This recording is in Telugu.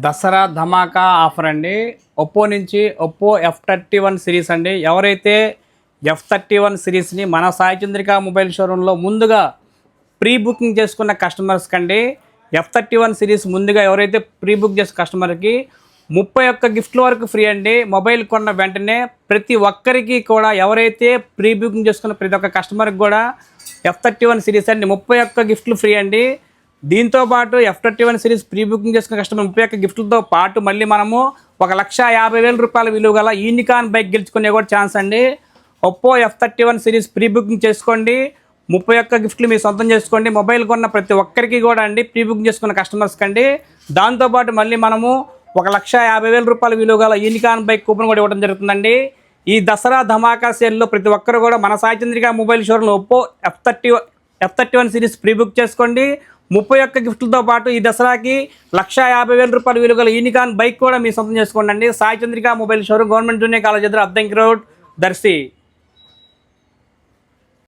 దసరా ధమాకా ఆఫర్ అండి. ఒప్పో నుంచి ఒప్పో F31 సిరీస్ అండి. ఎవరైతే F31 సిరీస్ని మన సాయి చంద్రిక మొబైల్ షోరూంలో ముందుగా ప్రీ బుకింగ్ చేసుకున్న కస్టమర్స్ కండి F31 సిరీస్ ముందుగా ఎవరైతే ప్రీ బుక్ చేసిన కస్టమర్కి 31 గిఫ్ట్ల వరకు ఫ్రీ అండి. మొబైల్ కొన్న వెంటనే ప్రతి ఒక్కరికి కూడా ఎవరైతే ప్రీ బుకింగ్ చేసుకున్న ప్రతి ఒక్క కస్టమర్కి కూడా F31 సిరీస్ అండి 31 గిఫ్ట్లు ఫ్రీ అండి. దీంతో పాటు F31 సిరీస్ ప్రీ బుకింగ్ చేసుకున్న కస్టమర్ 31 గిఫ్ట్లతో పాటు మళ్ళీ మనము 1,50,000 రూపాయల విలువ గల యూనికాన్ బైక్ గెలుచుకునే కూడా ఛాన్స్ అండి. Oppo F31 series pre booking చేసుకోండి, 31 గిఫ్ట్లు మీరు సొంతం చేసుకోండి. మొబైల్ కొన్న ప్రతి ఒక్కరికి కూడా అండి ప్రీ బుకింగ్ చేసుకున్న కస్టమర్స్కి అండి. దాంతోపాటు మళ్ళీ మనము 1,50,000 రూపాయల విలువ గల యూనికాన్ బైక్ కూపన్ కూడా ఇవ్వడం జరుగుతుందండి. ఈ దసరా ధమాకా సేల్లో ప్రతి ఒక్కరు కూడా మన సాయి చంద్రిక మొబైల్ షోరూంలో Oppo F31 series pre book చేసుకోండి. 31 గిఫ్ట్లతో పాటు ఈ దసరాకి 1,50,000 రూపాయల విలువ గల యూనికాన్ బైక్ కూడా మీరు సొంతం చేసుకోండి అండి. Sai Chandrika mobile showroom, government junior college ఎదురు, అద్దంకి రోడ్, దర్శి.